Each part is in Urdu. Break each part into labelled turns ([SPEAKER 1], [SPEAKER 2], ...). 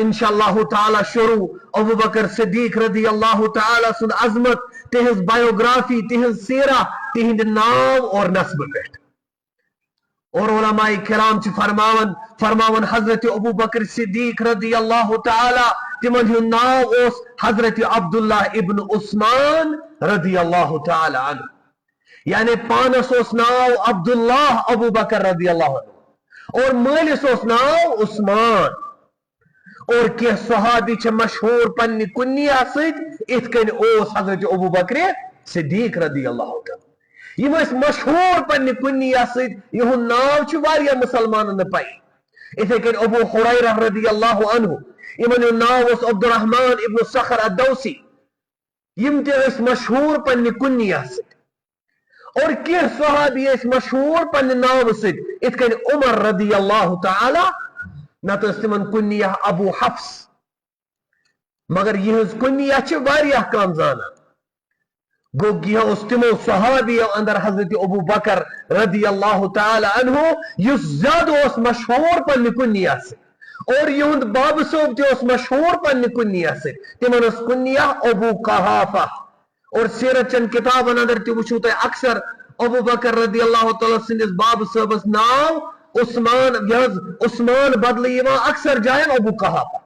[SPEAKER 1] انشاءاللہ تعالی شروع ابو بکر صدیق رضی اللہ تعالی سن عظمت تہذ بایوگرافی تہذ سیرہ تہند نام اور نسب پیٹ اور علماء کرام چھ فرماون حضرت ابو بکر صدیق رضی اللہ تعالی تمن ہن نام اس حضرت عبداللہ ابن عثمان رضی اللہ تعالی عنہ یعنی پانس اس ناو عبداللہ ابو بکر رضی اللہ عنہ اور مالس اس ناو عثمان اور کہ صحابی چھ مشہور پنی کنیا سید ات کن اوس حضرت ابو بکر صدیق رضی اللہ تعالی یم اس مشہور پنی کنیا سید یہن ناو چھ واریا مسلمان نہ پائی اتھے کن ابو ہریرہ رضی اللہ عنہ یمن ناو اس عبد الرحمن ابن صخر الدوسی یم تے اس مشہور پنی کنیا سید اور کی صحابی اس مشہور پن ناو سید ات کن عمر رضی اللہ تعالی نہ تو استمن کنیہ ابو حفص مگر یہ کنیہ چھ واریاہ کام زانا گو یہ استمو صحابی اندر حضرت ابو بکر رضی اللہ تعالی عنہ یہ زیادہ اس مشہور پن کنیہ سے اور یہ باب صوب تے اس مشہور پن کنیہ سے تمن اس کنیہ ابو قحافہ اور سیرت چند کتاب اندر تے وچھو تے اکثر ابو بکر رضی اللہ تعالی سندس باب صوبس ناو عثمان بدل یوان اکثر جائیں ابو قحافہ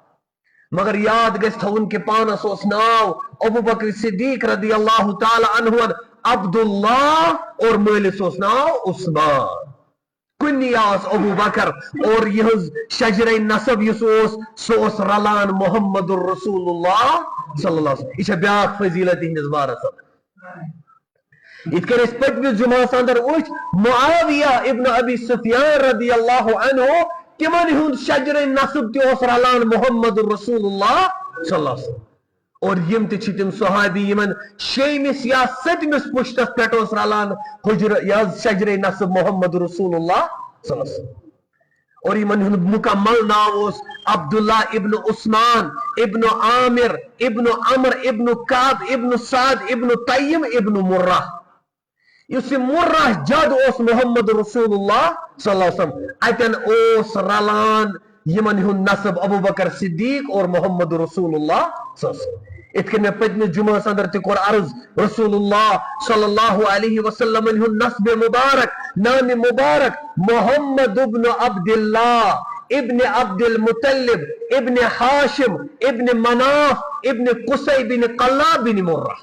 [SPEAKER 1] مگر یاد گس تھون کے پانس اس ناو ابو بکر صدیق رضی اللہ تعالی عنہ عبداللہ اور مالس اس ناو عثمان کنیاس ابو بکر اور یہ شجر نسب سوس رلان محمد الرسول اللہ صلی اللہ علیہ وسلم یہ بیاق فضیلت ہندس بارہ سب اتکر اس پتوی جمعہ ساندر اوچ معاویہ ابن ابی سفیان رضی اللہ عنہ تمن ہند شجر نسب تی اس رلان محمد الرسول اللہ صلی اللہ علیہ وسلم اور یم تی تم صحابی یمن شیمس یا ستمس پشتس پیٹ اس رلان شجر نسب محمد رسول اللہ صلی اللہ علیہ وسلم اور یمن ہند مکمل ناو عبداللہ ابن عثمان ابن عامر ابن عمر ابن کعب ابن سعد ابن تیم ابن مرہ اس مرہ جد اس محمد رسول اللہ صلی اللہ علیہ وسلم اتن اس رلان یمن ہند نسب ابو بکر صدیق اور محمد رسول اللہ صلی اللہ علیہ وسلم ات کے میں پتنے جمعہ صدر تکور عرض رسول اللہ صلی اللہ علیہ وسلم ہند نسب مبارک نام مبارک محمد ابن عبداللہ ابن عبد المطلب ابن حاشم ابن مناف ابن قصی بن قلہ بن مرہ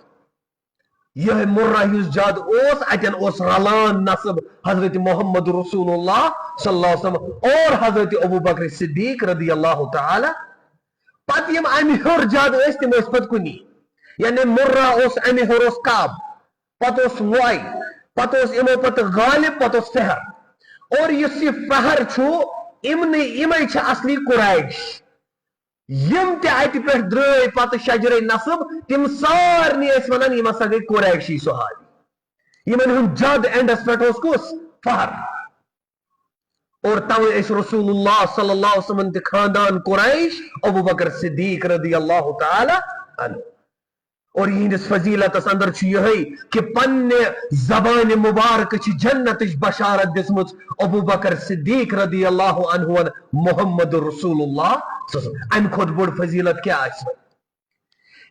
[SPEAKER 1] یہ مرہ یس جاد اوس اتن اوس رلان نسب حضرت محمد رسول اللہ صلی اللہ علیہ وسلم اور حضرت ابو بکر صدیق رضی اللہ تعالی پت یم امی ہر جاد اس تم اس پت کنی یعنی مرہ اوس امی ہر اوس کعب پت اوس وائی پت اوس امو پت غالب پت اوس فہر اور یس یہ فہر چھو امی چھ اصلی قریش یم تے آیتی پر درائی پت شجر نسب تم سارنی اس ونن یم اسا گئی قریشی صحابی یمن ہن جد اینڈس پٹ اوس کس فہر اور تو اس رسول اللہ صلی اللہ علیہ وسلم تے خاندان قریش ابو بکر صدیق رضی اللہ تعالی عنہ اور یہ اس فضیلت اس اندر چھ یہ کہ پن زبان مبارک چھ جنت بشارت دسمت ابو بکر صدیق رضی اللہ عنہ محمد رسول اللہ صلی اللہ علیہ وسلم ان خود بڑ فضیلت کیا ہے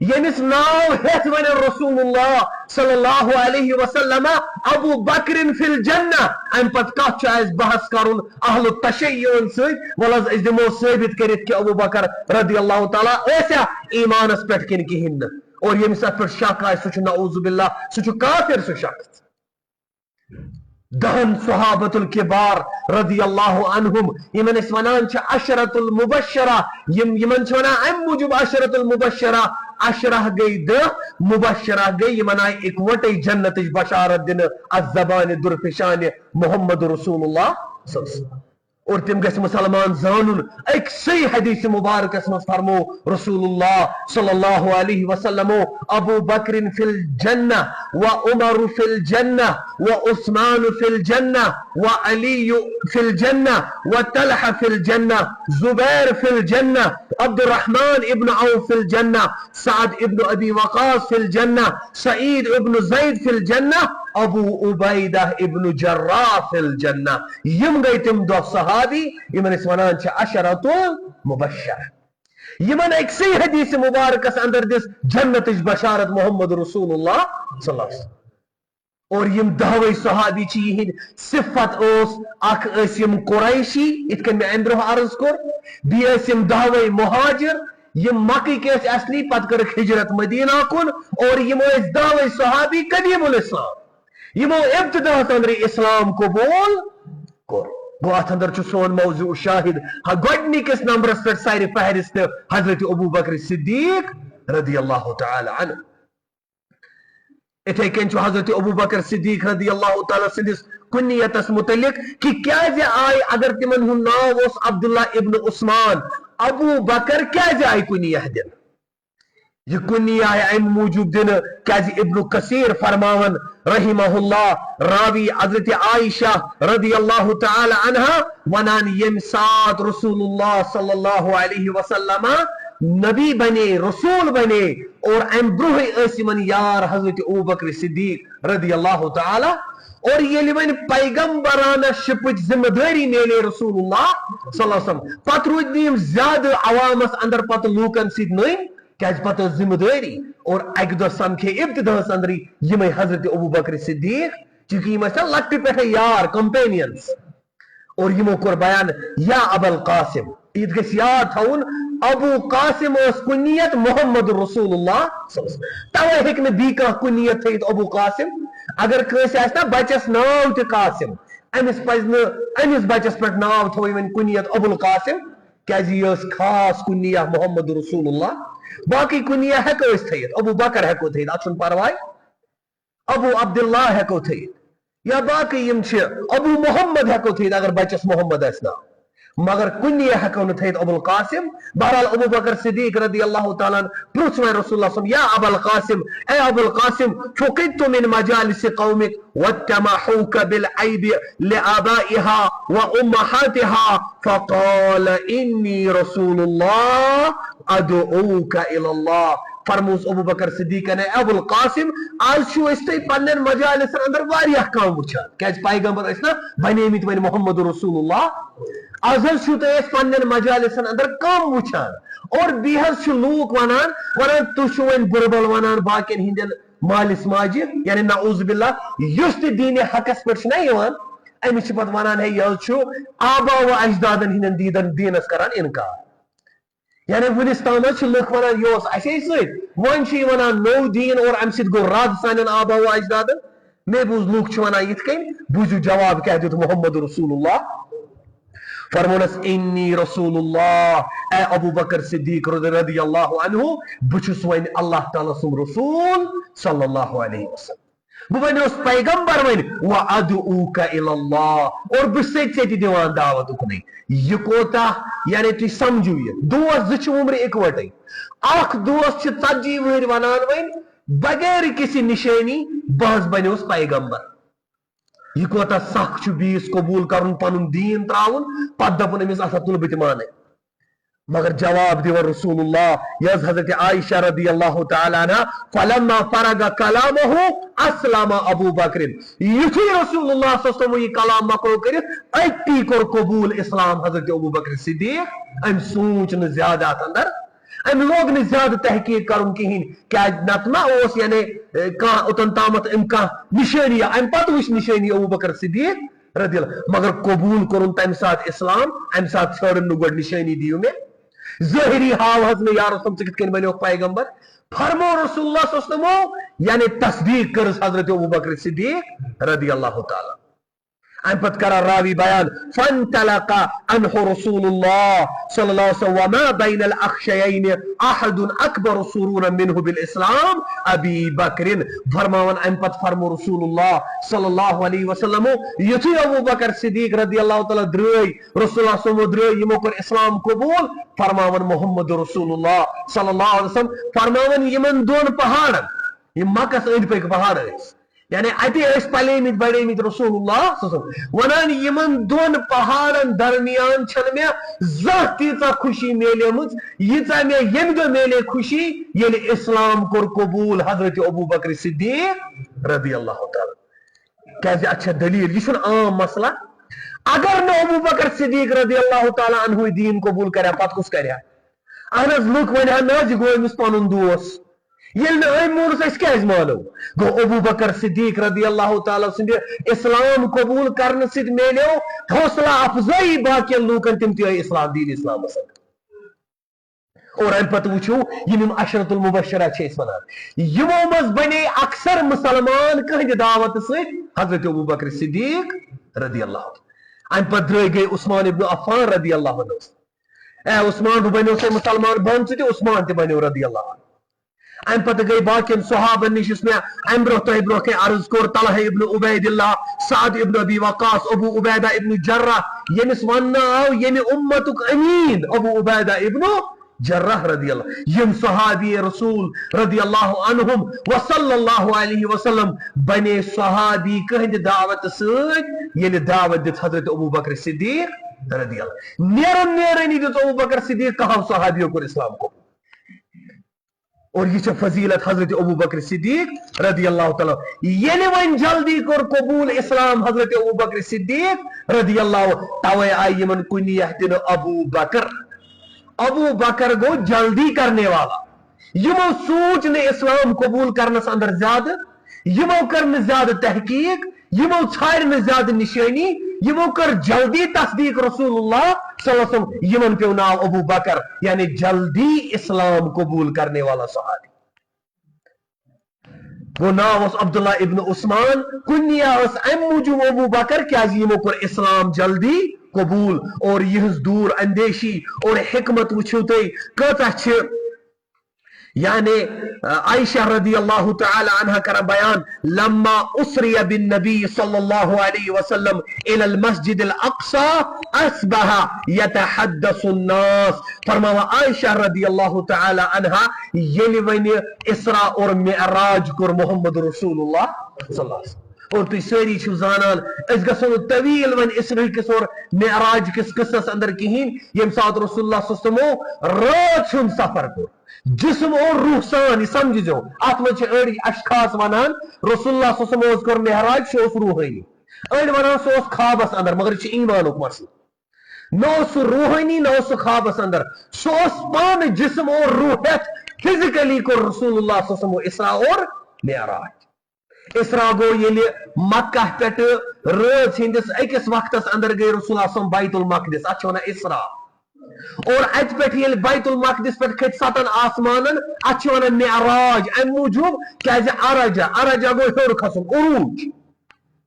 [SPEAKER 1] ینس ناو ہیت ون رسول اللہ صلی اللہ علیہ وسلم ابو بکر فی الجنہ ان پت کت چھ بحث کرن اہل التشیعن سۭتۍ ولز اس دمو ثابت کرت کہ ابو بکر رضی اللہ تعالی ایسا ایمانس پہ کن کہین اور یمس ات پہ شک آئے سہ نعوذ باللہ سہ کافر سہ شخص دہن صحابت الکبار رضی اللہ عنہم یمن اس ونان چھ عشرت المبشرہ یمن چھ ونان ام موجب عشرت المبشرہ عشرہ گئی دہ مبشرہ گئی یمن آئی اکوٹی جنت بشارت دن الزبان درفشان محمد رسول اللہ صلی اللہ علیہ وسلم اور تم گس مسلمان زانن ایک صحیح حدیث مبارک اس فرمو رسول اللہ صلی اللہ علیہ وسلم ابو بکر فی الجنہ و عمر فی الجنہ و عثمان فی الجنہ و علی فی الجنہ و طلحہ فی الجنہ زبیر فی الجنہ عبد الرحمن ابن عوف فی الجنہ سعد ابن ابی وقاص فی الجنہ سعید ابن زید فی الجنہ ابو عبیدہ ابن جراح فی الجنہ یم گئی تم دو صحابی یمن اس ونان چھ عشرۃ مبشر یمن اکسی حدیث مبارکس اندر دس جنت بشارت محمد رسول اللہ صلی اللہ علیہ وسلم. اور یم دہوے صحابی چھ یہند صفت اس اخ اسم قریشی ات کن میں امبرو عرض کر بی اسم دہوے مہاجر یم مکی کے اصلی پت کر ہجرت مدینہ کن اور یم اس دہوے صحابی قدیم الاسلام یمو ابتدا اندر اسلام قبول کر. گو ات اندر سون موضوع شاہد گۄڈنِکِس نمبرس پہ سارے فہرست حضرت ابو بکر صدیق رضی اللہ تعالی عنہ. اتھے کن حضرت ابو بکر صدیق رضی اللہ تعالی سندس کنیتس متعلق کہ کیازِ آئی اگر تمن ہن ناو اس عبداللہ ابن عثمان ابو بکر کیازِ آئی کنیہ دن. یہ کنیہ ہے ام موجود دن کیازِ ابن کثیر فرماون رحمہ اللہ راوی حضرت عائشہ رضی اللہ تعالی عنہ ونان یم سات رسول اللہ صلی اللہ علیہ وسلم نبی بنے رسول بنے اور ام بروہ اسمن یار حضرت ابو بکر صدیق رضی اللہ تعالی اور یہ لمن پیغمبرانہ شپچ ذمہ داری میلے رسول اللہ صلی اللہ علیہ وسلم پت روز نیم زیادہ عوامس اندر پت لوکن سید نہیں کیاز پتہ ذمہ داری اور اکہ دہ سمکھے ابتداس اندری یمے حضرت ابو بکر صدیق چونکہ یم لکٹہ پہ یار کمپینینز اور یمو کور بیان یا ابو القاسم یہ گژھِ یاد تھاون ابو قاسم اس کنیت محمد رسول اللہ صلی اللہ علیہ وسلم توے ہیک نہ بی کانٛہہ کنیت تھٲیِتھ ابو قاسم اگر کٲنٛسہِ آسہِ نا بچس ناو تہِ قاسم أمِس پزِ نہٕ أمِس بچس پٮ۪ٹھ ناو تھاوٕنۍ وۄنۍ کنیت ابو القاسم کیازِ یہِ ٲس خاص کنیہ محمد رسول اللہ. باقی کنیہ ہیکو أسۍ تھٲیِتھ ابو بکر ہیکو تھٲیِتھ اتھ چھُنہٕ پرواے ابو عبداللہ ہیکو تھٲیِتھ یا باقی یم چھِ ابو محمد ہیکو تھٲیِتھ اگر بچس محمد آسہِ ناو مگر کنیہ ہیکو نہٕ تھٲیِتھ ابو القاسم. بہرحال ابو بکر صدیق رضی اللہ تعالیٰ پرٛژھ وۄنۍ رسول اللہ صلی اللہ علیہ وسلم یا ابو القاسم اے ابو القاسم فقدت من مجالس قومك واتمحوك بالعيب لآبائها وأمهاتها فقال إني رسول الله أدعوك إلى الله. فرموس ابو بکر صدیق نے ابو القاسم آج چھو اس تے پنن مجالس اندر واریاہ کام وچھان کیاز پیغمبر اس نا بنیمت وین محمد رسول اللہ آج چھو تے اس پنن مجالس اندر کام وچھان اور بیہس چھو لوک ونان تو چھو وین بربل ونان باقین ہندن مالس ماجی یعنی نعوذ باللہ یس تے دین حقس پٹھ چھنا یوان امی چھ پت ونان ہے یہ چھو آبا و اجدادن ہندن دینس کران انکار یعنی ونستان لکھ ونان یہ اسی ست ون ونان نو دین اور ام سید گو رد سان آبا و اجداد میں بوز لوک ونان یت کن بوزو جواب کیا دیت محمد رسول اللہ فرمونس انی رسول اللہ اے ابو بکر صدیق رضی اللہ عنہ بچس وین اللہ تعالی سم رسول صلی اللہ علیہ وسلم بہن اس پیغمبر ون وادعوک الی اللہ اور بس سے دیوان دعوت اکنے یہ کوتا یعنی تھی سمجھو یہ دوست زچ عمر اکوٹے اخ دوست چھ 40 وہر ونان ون بغیر کسی نشانی بہس بنے اس پیغمبر یہ کوتا سخ چھ بیس قبول کرن پنن دین تراون پتہ دپن امس اسا تل بت مانے مگر جواب دیو رسول اللہ یز حضرت عائشہ رضی اللہ تعالی عنہ فلما فرغ کلامہ اسلم ابو بکر یتھی رسول اللہ صلی اللہ علیہ وسلم یہ کلام مکرو کرت اتی کور قبول اسلام حضرت ابو بکر صدیق ام سوچ نہ زیادہ اندر ام لوگ نے زیادہ تحقیق کرن کہین کیا نتما اوس یعنی کا اتن تامت ام کا نشانی ام پتہ وش نشانی ابو بکر صدیق رضی اللہ مگر قبول کرن تم ساتھ اسلام ام ساتھ چھوڑن نہ گڈ نشانی دیو میں ظاہری حال حض میں یا رسول سے کتنے بنے پیغمبر فرمو رسول اللہ صلی اللہ علیہ وسلم یعنی تصدیق کرس حضرت ابو بکر صدیق رضی اللہ تعالی ام پت کرا راوی بیان فانطلق عنه رسول اللہ صلی اللہ علیہ وسلم وما بین الاخشیین احد اکبر سرورا منه بالاسلام ابی بکر فرماون ام پت فرمو رسول اللہ صلی اللہ علیہ وسلم یتھی ابو بکر صدیق رضی اللہ تعالی درائی رسول اللہ صلی اللہ علیہ وسلم درائی یمو کر اسلام قبول فرماون محمد رسول اللہ صلی اللہ علیہ وسلم فرماون یمن دون پہاڑن یہ مکس اند پک پہاڑ یعنی اتی اس پلیمت بڑیمت رسول اللہ صلی اللہ علیہ وسلم ونان یمن دون پہاڑن درمیان چھن میں زہ تیزا خوشی میلے مجھ یزا میں یم دو میلے خوشی یعنی اسلام کر قبول حضرت ابو بکر صدیق رضی اللہ تعالی کیسے اچھا دلیل یہ چھن عام مسئلہ اگر نہ ابو بکر صدیق رضی اللہ تعالی عنہ دین قبول کریا پت کس کریا اہن لوگ ونہا نا جی گو امس پن دوس یل مونس اس کیاز مانو گو ابو بکر صدیق رضی اللہ تعالیٰ سند اسلام قبول کرنے ست میلو حوصلہ افزائی باقی لوکن تم تہ اسلام دین اسلام اور ام پتہ وچھو یم عشرۃ المبشرہ چھ ونان یمو مز بنے اکثر مسلمان کہند دعوت ست حضرت ابو بکر صدیق رضی اللہ عنہ ام پتہ درے گئے عثمان ابن عفان رضی اللہ عنہ اے عثمان بہ بنو سے مسلمان بن ثہ عثمان تہ بنو رضی اللہ عنہ ام پتہ گئی باقین صحابہ نش اس میں ام برو تہ برو کے عرض کور طلحہ ابن عبید اللہ سعد ابن ابی وقاص ابو عبیدہ ابن جرح یمس وننا آو یم امتک امین ابو عبیدہ ابن جرح رضی اللہ یم صحابی رسول رضی اللہ عنہم وصلی اللہ علیہ وسلم بنے صحابی کہند دعوت ست یل دعوت دت حضرت ابو بکر صدیق رضی اللہ نیرن نیرنی دت ابو بکر صدیق کہا صحابیوں کو اسلام کو اور یہ فضیلت حضرت ابو بکر صدیق رضی اللہ تعالیٰ یل ون جلدی کور قبول اسلام حضرت ابو بکر صدیق رضی اللہ توے آئی یمن کنیت دن ابو بکر گو جلدی کرنے والا یمو سوچ نے اسلام قبول کرنس اندر زیادہ یمو کرنے زیادہ تحقیق یمو ژھارنے زیادہ نشانی یمو کر جلدی تصدیق رسول اللہ صلی اللہ علیہ وسلم یمن پیو ناو ابو بکر یعنی جلدی اسلام قبول کرنے والا صحابی وہ ناو اس عبداللہ ابن عثمان کنیا اس ام موجود ابو بکر کیا یمو کر اسلام جلدی قبول اور یہ دور اندیشی اور حکمت وچھو تے کتا چھ یعنی عائشہ رضی اللہ تعالی عنہ کر بیان لما اسری بالنبی صلی اللہ علیہ وسلم الى المسجد الاقصى اصبح يتحدث الناس فرمایا عائشہ رضی اللہ تعالی عنہ یلی ون اسراء اور معراج کر محمد رسول اللہ صلی اللہ علیہ وسلم اور تھی ساری چھو زانان اس گسو طویل ون اسراء کس اور معراج کس قصص اندر کہین یم ساتھ رسول اللہ صلی اللہ علیہ وسلم رات چھن سفر کو جسم اور روح سان سمجھ جو ات من اڑ اشخاص ونان رسول اللہ صلی اللہ علیہ وسلم کر معراج سہ روحانی اڑ ونان سہ خوابس اندر مگر یہ ایمانک مسئلہ نو سہ روحانی نو سہ خوابس اندر سہ پان جسم اور روح فزیکلی کو رسول اللہ صلی اللہ علیہ وسلم اسراء اور معراج اسراء گو یل مکہ پہ رات ہندس اکس وقتس اندر گئی رسول اللہ صلی اللہ علیہ وسلم بیت المقدس ات ونان اسراء اور ات پہ یل بیت المقدس پہ کھت ستن آسمانن ات ونان معراج ام موجوب کیازِ ارجا گو ہیور کھسن عروج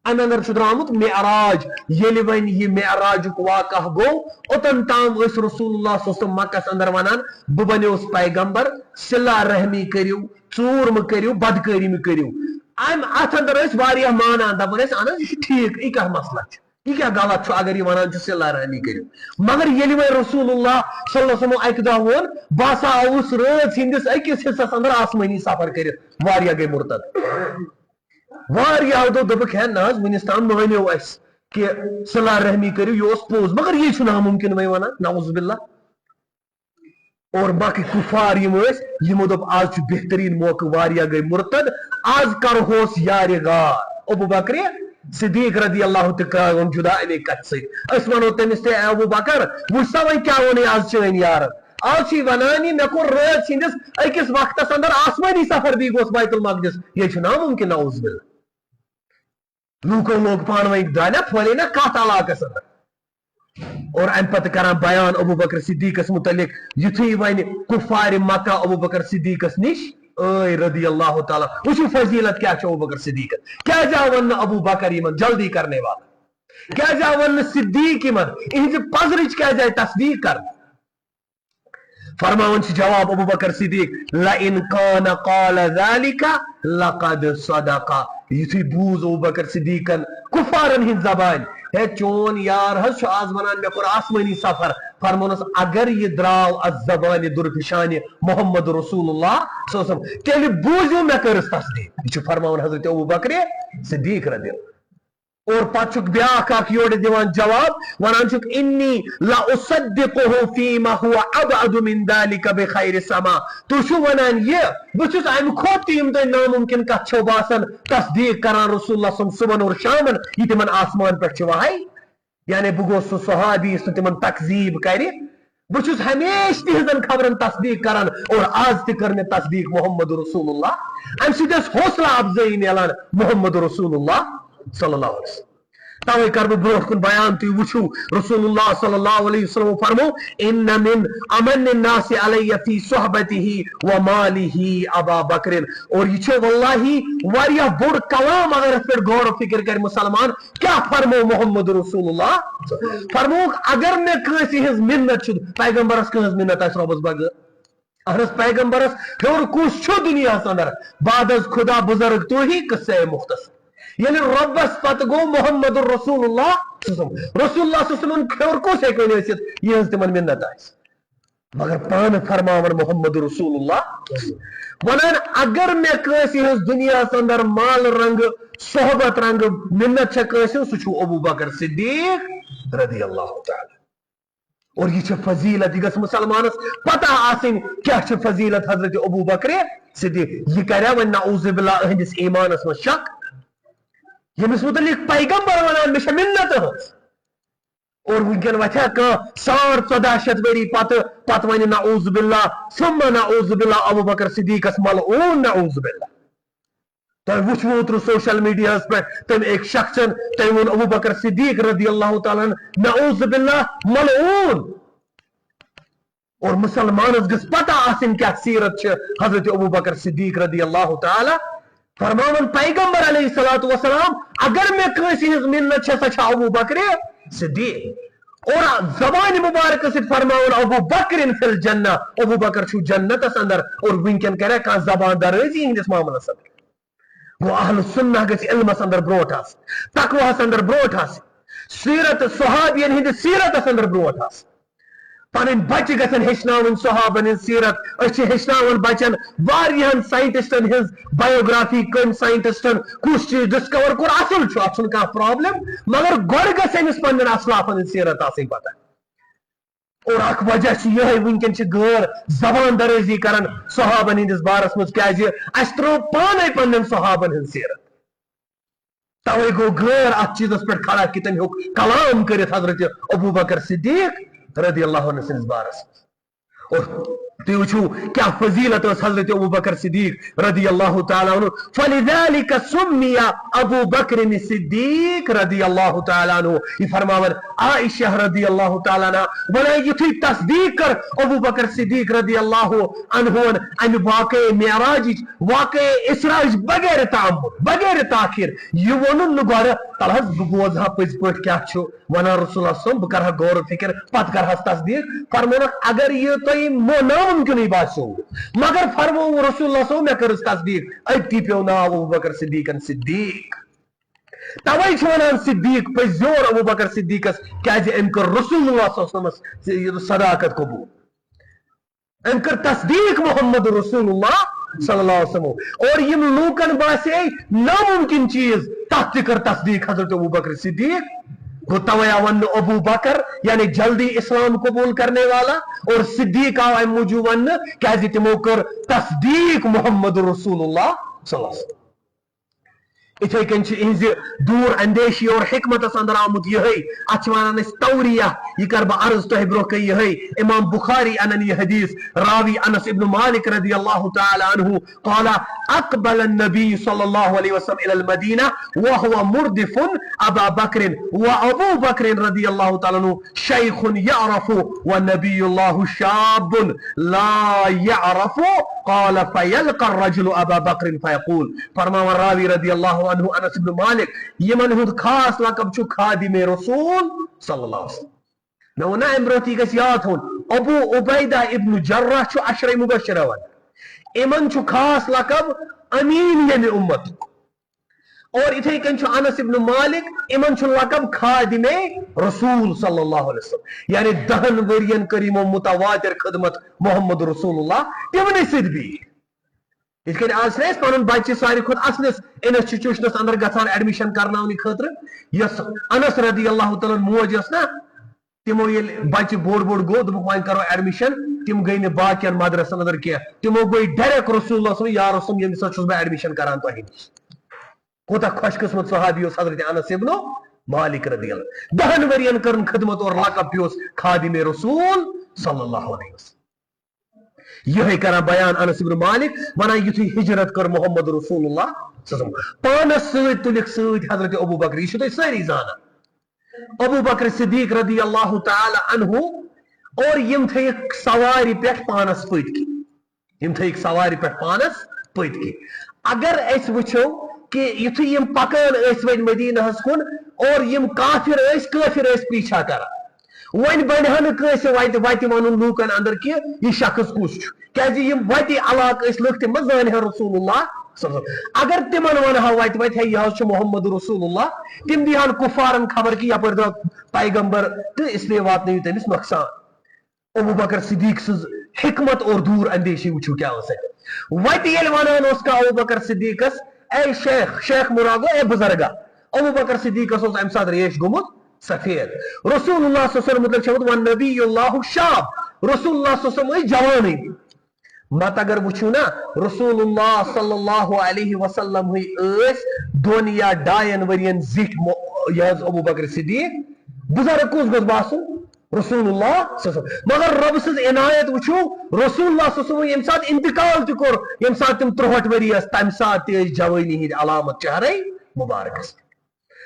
[SPEAKER 1] ام اندر درامت معراج یل ون یہ معراج واقع گو اوتن تام اس رسول اللہ صلی اللہ علیہ وسلم مکس اندر ونان بہ بنیوس پیغمبر صلہ رحمی کریو ژور مہ کریو بدکاری مہ کریو ام ات اندر اس واریاہ مانان دپان اس انا یہ ٹھیک یہ کیا مسئلہ یہ کیا غلط اگر یہ ونان صلہ رحمی کریو مگر یل وی رسول اللہ صلی اللہ علیہ وسلم اک دہ وون باسا اوس رات ہندس اکس حصس اندر آسمانی سفر کرت واریاہ گئی مرتد واریاہ دو دپک ہے ناز ونس تام مانیو اس کہ صلہ رحمی کریو یہ اس پوز مگر یہ چھ ناممکن وی ونان نعوذ باللہ اور باقی کفار یمو دپ آج چھ بہترین موقع واریاہ گئی مرتد آج کرہوس یار غار ابو بکر صدیق رضی اللہ تعالیٰ جدا امی کت ست اس ونو تمس تے ابو بکر وچھتا وی کیا ونی آج چین یار آج چھ ونانی مے کور رات ہندس اکس وقتس اندر آسمانی سفر بھی گوس بیت المقدس یہ چھ ناممکن نعوذ باللہ لوگ پان وی دانا پھولے نا کات علاقس اندر اور ام پتہ کران بیان ابو بکر صدیقس متعلق یتھی ون کفار مکہ ابو بکر صدیقس نش اے رضی اللہ تعالیٰ وچھو فضیلت کیا ابو بکر صدیق کیا جا ون ابو بکر یمن جلدی کرنے والا کیا جا ون صدیق یمن اہز پزرچ کیا جائے تصدیق کر فرماون جواب ابو بکر صدیق لئن کان قال ذلك لقد صدق یتھی بوز ابو بکر صدیقن کفارن ہند زبان ہے چون یار حس آز ونان مے کور آسمانی سفر فرمونس اگر یہ دراو از زبان درپشان محمد رسول اللہ صلی اللہ علیہ وسلم تیلی بوزیو میں کرس تصدیق یہ فرماون حضرت ابو بکر صدیق رضی اللہ اور پچک بیاکھ اکھ یوڑ دیوان جواب ونان چک انی لا اصدقه فيما هو ابعد من ذلك بخير السما تو شو ونان یہ بچس ام کھوت یم تو ناممکن کت چھو باسن تصدیق کران رسول اللہ صلی اللہ علیہ وسلم صبح اور شامن یہ تمن آسمان پہ چھ وہائی یعنی بگوس صحابی اس تمن تکذیب کری بچس ہمیشہ تہذن خبرن تصدیق کران اور آز تہ کر میں تصدیق محمد رسول اللہ ام سید حوصلہ افزائی ملان محمد رسول اللہ صلی اللہ علیہ وسلم توے کر بہ برو کن بیان تھی وچھو رسول اللہ صلی اللہ علیہ وسلم فرمو ان من امن الناس علی فی صحبته و ماله ابا بکر اور یہ چھو واللہ واریاہ بڑ کلام اگر اس پر غور و فکر کر مسلمان کیا فرمو محمد رسول اللہ فرمو اگر میں کسی ہز منت چھو پیغمبرس کس منت اس ربس بغیر اہرس پیغمبرس پھر کس چھو دنیا اندر بعد از خدا بزرگ تو ہی قصہ مختصر یعنی ربس پت گو محمد رسول اللہ رسول اللہ صلی اللہ علیہ وسلم کھور کو سے کوئی نسیت یہ تمن منت آئیس مگر پان فرماور محمد رسول اللہ ونان اگر میں کسی ہز دنیا اندر مال رنگ صحبت رنگ منت چھ کسی سچو ابو بکر صدیق رضی اللہ تعالی اور یہ چھ فضیلت یہ مسلمانس پتہ آسن کیا چھ فضیلت حضرت ابو بکر صدیق یہ کریا و نعوذ باللہ اہندس ایمانس میں شک یمس متعلق پیغمبر ونان مش منت اور ونکن وتھا کہ 1400 وری پت ون نعوذ باللہ ثم نعوذ باللہ ابو بکر صدیق ملعون نعوذ باللہ تو وچھو تر سوشل میڈیا پہ تم ایک شخص تم ون ابو بکر صدیق رضی اللہ تعالی نعوذ باللہ ملعون اور مسلمانس گس پتہ آسن کیا سیرت حضرت ابو بکر صدیق رضی اللہ تعالی فرماون پیغمبر علیہ الصلوۃ والسلام اگر میں کسی ہز منت چھ سچا ابو بکر صدیق اور زبان مبارک سے فرماون ابو بکر فی الجنہ ابو بکر چھو جنت اندر اور ونکن کرے کا زبان درازی ہندس معاملہ اندر وہ اہل سنہ گس علم اندر بروٹ آس تقوی اندر بروٹ آس سیرت صحابین ہند سیرت اندر بروٹ آس پن بچہ گھن ہچن صحابن ہز سیرت اچھ ہچن بچن واریہن سائنٹسٹن ہز بایوگرافی کم سائنٹسٹن کس چیز ڈسکور کور اصل چھ اتھ کھانا پرابلم مگر گۄڈٕ گژھِ أمِس پننٮ۪ن اسلافن ہٕنٛز سیرت آسٕنۍ پتہ اور اکھ وجہ چھ یہے ونکن چھ غیر زبان درازی کران صحابن ہندس بارس مز کیازِ اس ترو پانے پننٮ۪ن صحابن ہٕنٛز سیرت توے گو غیر اتھ چیزس پہ کھڑا کہ تم ہیوک کلام کرت حضرت ابو بکر صدیق رضی اللہ عنہ سندس بارس اور تھی وچھو کیا فضیلت اس حضرت ابو بکر صدیق رضی اللہ تعالی عنہ فلذلك سمی ابو بکر صدیق رضی اللہ تعالی عنہ یہ فرماور عائشہ رضی اللہ تعالی عنہ بنا یہ تھی تصدیق کر ابو بکر صدیق رضی اللہ عنہ ان واقع معراج واقع اسراء بغیر تعمل بغیر تاخیر یہ ونن نگار تلحظ بوزہ پز پٹ کیا چھو ونا رسول اللہ صلی اللہ علیہ وسلم بکرہ غور و فکر پت کرہ تصدیق فرمونک اگر یہ تو ناممکن ہی باسو مگر فرمو رسول اللہ صلی اللہ علیہ وسلم میں کرس تصدیق اتی پیو ناو ابو بکر صدیق صدیق توے چھ ونان صدیق پزیور ابو بکر صدیقس کیازِ ام کر رسول اللہ صلی اللہ علیہ وسلم صداقت قبول ام کر تصدیق محمد رسول اللہ صلی اللہ علیہ وسلم اور یم لوکن باسے ناممکن چیز تحت کر تصدیق حضرت ابو بکر صدیق وہ تویا ون ابو بکر یعنی جلدی اسلام قبول کرنے والا اور صدیق آئے موجود ون کیازِ تمو کر تصدیق محمد رسول اللہ صلی اللہ علیہ وسلم اتھے کن اہز دور اندیشی اور حکمت اندر آمد یہ اتھ ونان توریہ یہ کر بہ عرض تہ برو کہ یہ امام بخاری انن یہ حدیث راوی انس ابن مالک رضی اللہ تعالی عنہ قال اقبل النبي صلی اللہ علیہ وسلم الى المدینہ وهو مردف ابا بکر وابو بکر رضی اللہ تعالی عنہ شیخ يعرف والنبی اللہ شاب لا يعرف قال فيلقى الرجل ابا بکر فيقول فرما راوی رضی اللہ عنہ انس بن مالک یمن ہند خاص لقب چھو خادم رسول صلی اللہ علیہ وسلم میں ونا امروتی گس یاد ہون ابو عبیدہ ابن جرح چھو عشر مبشرہ ون امن چھو خاص لقب امین یعنی امت اور اتھے کن چھو انس ابن مالک امن چھو لقب خادم رسول صلی اللہ علیہ وسلم یعنی 10 ورین کریم و متواتر خدمت محمد رسول اللہ تمنے سد بھی اس کے آج سے پن بچہ ساری خود اصلس انسٹیٹیوشنس اندر گھان ایڈمیشن کرناونی خاطر یس انس رضی اللہ تعالی موج یس نا تمو یل بچہ بوڑ بوڑ گو دپک وین کرو ایڈمیشن تم گئی نہ باقین مدرسن اندر کی تمو گئی ڈائریکٹ رسول اللہ صلی اللہ علیہ وسلم یمس چھس بہ ایڈمیشن کران تہ نش کوتا خوش قسمت صحابی اس حضرت انس ابن مالک رضی اللہ 10 ورین کرن خدمت اور لقب پیوس خادم رسول صلی اللہ علیہ وسلم یہ کران بیان انس بن مالک ونان یتھے ہجرت کر محمد رسول اللہ صلی اللہ علیہ وسلم پانس سۭتۍ تُلِکھ سۭتۍ حضرت ابو بکر یہ چھو تُہۍ سٲری زانان ابو بکر صدیق رضی اللہ تعالی عنہ اور یم تھٲیِکھ سوارِ پٮ۪ٹھ پانس پٔتۍ کِنۍ یم تھٲیِکھ سوارِ پٮ۪ٹھ پانس پٔتۍ کِنۍ اگر أسۍ وٕچھو کہ یتھے یم پکان ون مدینہس کن اور یم کافر ٲسۍ پیچھا کران ون بنہا نہٕ کٲنٛسہِ وتہِ ونُن لوٗکن اندر کہ یہ شخص کس چھُ کیازِ یم وتہِ علاقہٕ ٲسۍ لُکھ تِم ما زانہن رسول اللہ صلی اللہ علیہ وسلم اگر تمن ونہا وتہِ ہے یہ حظ چھُ محمد رسول اللہ تم دِہن کفارن خبر کہ یپٲرۍ درٛاو پیغمبر تہٕ اسلیے واتنٲیِو تٔمِس نۄقصان ابو بکر صدیق سٕنٛز حکمت اور دور اندیشی وٕچھو کیٛاہ ٲس اتہِ وتہِ ییٚلہِ ونان اوس کا ابو بکر صدیقس اے شیخ مراد گو اے بزرگا ابو بکر صدیقس اوس امہِ ساتہٕ ریش گوٚمُت سفید رسول اللہ صلی اللہ علیہ وسلم مطلب چھُ والنبی اللہ شاب رسول اللہ صلی اللہ علیہ وسلم ٲسۍ جوانٕے مت اگر وٕچھو نا رسول اللہ صلی اللہ علیہ وسلم ٲسۍ دۄن یا ڈاین ؤرین زِٹھۍ یہِ حظ ابو بکر صدیق بزرگ کُس گوٚژھ باسُن رسول اللہ صلی اللہ علیہ وسلم مگر رب سٕنٛز عنایت وٕچھو رسول اللہ صلی اللہ علیہ وسلم ییٚمہِ ساتہٕ انتقال تہِ کوٚر ییٚمہِ ساتہٕ تِم 63 ؤری ٲسۍ تمہِ ساتہٕ تہِ ٲسۍ جوٲنی ہٕنٛدۍ علامت چہرے مبارکس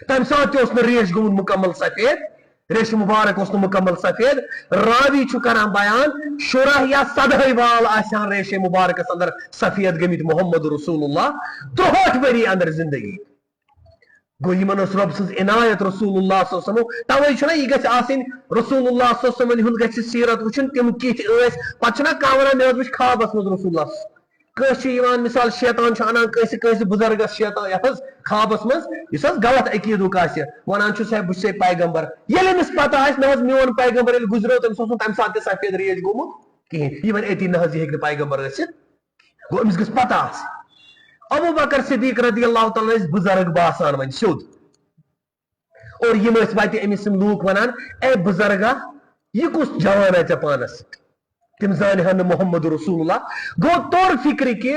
[SPEAKER 1] تمہِ ساتہٕ تہِ اوس نہٕ ریش گوٚمُت مکمل سفید ریش مبارک اوس نہٕ مکمل سفید راوی چھُ کران بیان 16 یا 17 وال آسان ریش مبارکس اندر سفید گٔمٕتۍ محمد رسول اللہ 63 ؤری اندر زندگی گو یمن اس رب سٕنٛز عنایت رسول اللہ صلی اللہ علیہ وسلم توے چھُنہ یہِ گژھِ آسٕنۍ رسول اللہ صلی اللہ علیہ وسلم ہُنٛد گژھِ سیرت وٕچھُن تِم کِتھ ٲسۍ پتہٕ چھُنہ کانٛہہ ونان مےٚ حظ وٕچھ خوابس منٛز رسول اللہ کٲنٛسہِ چھُ یِوان مثال شیطان چھُ انان کٲنٛسہِ بُزرگس شیطان یتھ حظ خوابس منٛز یُس حظ غلط عقیٖدُک آسہِ ونان چھُس ہے بہٕ چھُسے پیغمبر ییٚلہِ أمِس پتہ آسہِ نہ حظ میون پیغمبر ییٚلہِ گُزریو تٔمِس اوس نہٕ تمہِ ساتہٕ تہِ سفید ریش گوٚمُت کِہینۍ یہِ وَنہِ أتی نہ حظ یہِ ہیٚکہِ نہٕ پیغمبر ٲسِتھ گوٚو أمِس گٔژھ پتہ آسٕنۍ ابو بکر صدیق رضی اللہ تعالیٰ ٲسۍ بُزرگ باسان وۄنۍ سیوٚد اور یم ٲسۍ وتہِ أمِس یِم لوٗکھ ونان اے بُزرگا یہِ کُس جوان آے ژےٚ پانس سۭتۍ تم زانہن نہٕ محمد رسول اللہ گوٚو طور فکر کہ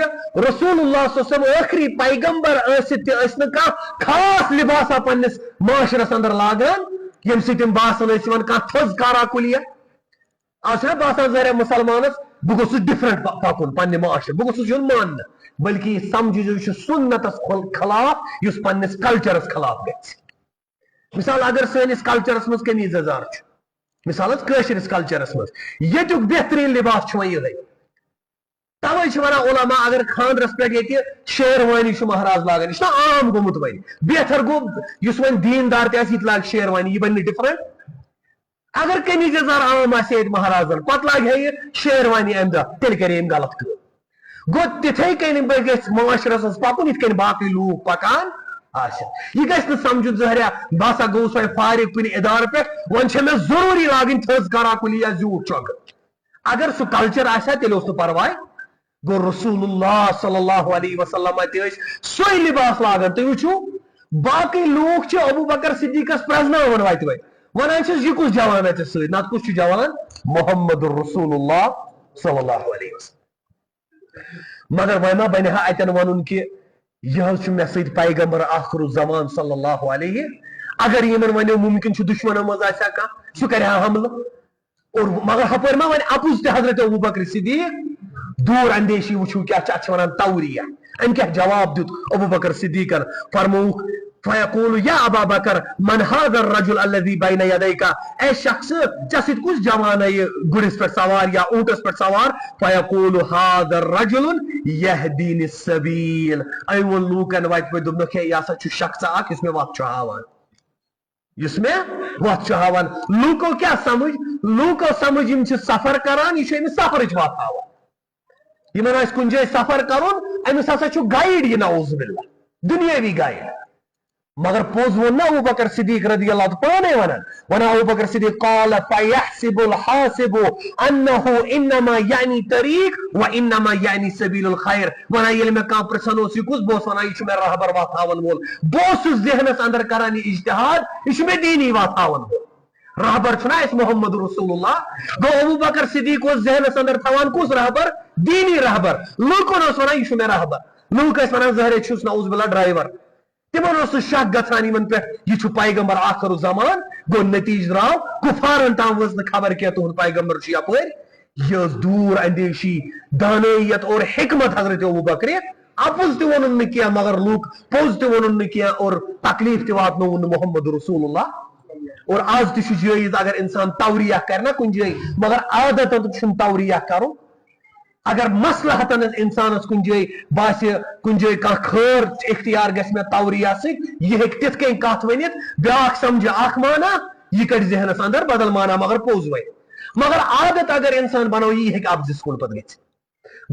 [SPEAKER 1] رسول اللہ صلی اللہ علیہ وسلم ٲخری پیغمبر ٲسِتھ تہِ ٲسۍ نہٕ کانٛہہ خاص لباسا پننس معاشرس اندر لاگان ییٚمہِ سۭتۍ تِم باسان ٲسۍ یِوان کانٛہہ تھٔز کارا کُلیا آز چھُنہ باسان ظٲہرا مُسلمانس بہٕ گوٚژھُس ڈفرنٹ پکُن پننہِ معاشرٕ بہٕ گوٚژھُس یُن ماننہٕ بلکہ یہِ سمجھِو یہِ چھُ سُنتس خلاف یُس پننس کلچرس خلاف گژھِ مثال اگر سٲنِس کلچرس منٛز قمیٖض یزار چھُ مثال حظ کٲشرِس کلچرس منٛز ییٚتیُک بہتریٖن لباس چھُ وۄنۍ یِہوٚے توے چھِ ونان علما اگر خاندرس پٮ۪ٹھ ییٚتہِ شیروانی چھُ مہراز لاگان یہِ چھُنہ عام گوٚمُت وۄنۍ بہتر گوٚو یُس وۄنۍ دیٖندار تہِ آسہِ یہِ تہِ لاگہِ شیروانی یہِ بنہِ نہٕ ڈفرنٹ اگر قمیٖض یزار عام آسہِ ییٚتہِ مہرازن پتہٕ لاگہِ ہے یہِ شیروانی امہِ دۄہ تیٚلہِ کرِ أمۍ غلط کٲم گوٚو تِتھے کٔنۍ گژھِ معاشرس منٛز پکُن یِتھ کٔنۍ باقٕے لوٗکھ پکان یہ گژھِ نہٕ سمجھُن ظٲہرا بہٕ ہسا گوٚوُس وۄنۍ فارغ کُنہِ ادارٕ پٮ۪ٹھ وۄنۍ چھےٚ مےٚ ضروٗری لاگٕنۍ تھٔز کارا کُلی یا زیوٗٹھ چۄگہٕ اگر سُہ کلچر آسہِ ہا تیٚلہِ اوس نہٕ پرواے گوٚو رسول اللہ صلی اللہ علیہ وسلم تہِ ٲسۍ سُے لباس لاگان تُہۍ وٕچھِو باقٕے لوٗکھ چھِ ابو بکر صدیقس پرٛزناوان وتہِ وۄنۍ ونان چھِس یہِ کُس جوان اتہِ سۭتۍ نتہٕ کُس چھُ جوان محمد رسول اللہ صلی اللہ علیہ وسلم مگر وۄنۍ ما بنہِ ہا اتٮ۪ن ونُن کہِ یہ حظ چھُ مےٚ سۭتۍ پیغمبر آخر الزمان صلی اللہ علیہ اگر یِمن ونیو ممکن چھُ دُشمنو منٛز آسہِ ہا کانٛہہ سُہ کرِ ہا حملہٕ اور مگر ہپٲرۍ ما وۄنۍ اپُز تہِ حضرت ابو بکر صدیق دوٗر اندیشی وٕچھو کیٛاہ چھِ اتھ چھِ ونان توریہ أمۍ کیٛاہ جواب دیُت ابو بکر صدیقن فرمووُکھ فیقول یا ابا بکر من هذا الرجل الذي بين يديك اے شخص ژےٚ سۭتۍ کُس جوان یہِ گُرِس پٮ۪ٹھ سوار یا اونٹس پٮ۪ٹھ سوار فیقول هذا الرجل يهديني السبيل أمۍ ووٚن لوٗکن وتہِ پٲٹھۍ دوٚپنکھ ہے یہِ ہسا چھُ شخص اکھ یُس مےٚ وتھ چھُ ہاوان یُس مےٚ وتھ چھُ ہاوان لوٗکو کیٛاہ سمجھ لوٗکو سمجھ یِم چھِ سفر کران یہِ چھُ أمِس سفرٕچ وتھ ہاوان یِمن آسہِ کُنہِ جایہِ سفر کرُن أمِس ہسا چھُ گایڈ یہِ نعوذ باللہ دُنیٲوی گایڈ مگر پوٚز ووٚن نا ابو بکر صدیق رضی اللہ عنہ پانے ونان ابو بکر صدیق قال فيحسب الحاسب انه انما يعني طريق وانما يعني سبيل الخير ونان ییٚلہِ مےٚ کانٛہہ پرژھان اوس یہِ کُس بہٕ اوسُس ونان یہِ چھُ مےٚ رہبر وتھ ہاوان وول بہٕ اوسُس ذہنس اندر کران یہِ اجتہاد یہِ چھُ مےٚ دیٖنی وتھ ہاوان وول رہبر چھُنہ اَسہِ محمد رسول اللہ گوٚو ابو بکر صدیق اوس ذہنس اندر تھاوان کُس رہبر دیٖنی رہبر لوٗکن اوس ونان یہِ چھُ مےٚ رہبر لوٗکھ ٲسۍ ونان ظٲہرا چھُس نعوذ باللہ ڈرایور تمن شک گژھان یمن پہ یہ پیغمبر آخر الزمان گو نتیجہ درو کفارن تام وز خبر کیا تہد پیغمبر یپر یہ دور اندیشی دانیت اور حکمت حضرت ابوبکر اپز تہ ونن نہ کیا مگر لوگ پوز تہ ونن نہ کیا اور تکلیف تہ واتنون محمد رسول اللہ اور آج تہ جائز اگر انسان توریہ کرنا کن جائے مگر عادت چھن توریہ کرو اگر مصلحتن انسانس کن جائے باسہ کن جائے کھانا خیر اختیار گژھِ مے توریہ سۭتۍ یہ ہیٚکہِ تِتھ کٔنۍ کتھ ؤنِتھ بیاکھ سمجھِ اکھ مانا یہ کڑِ ذہنس اندر بدل مانا مگر پوٚز وے مگر عادت اگر انسان بنو یہ ہیٚکہِ ابزس کن پتہٕ گژھِتھ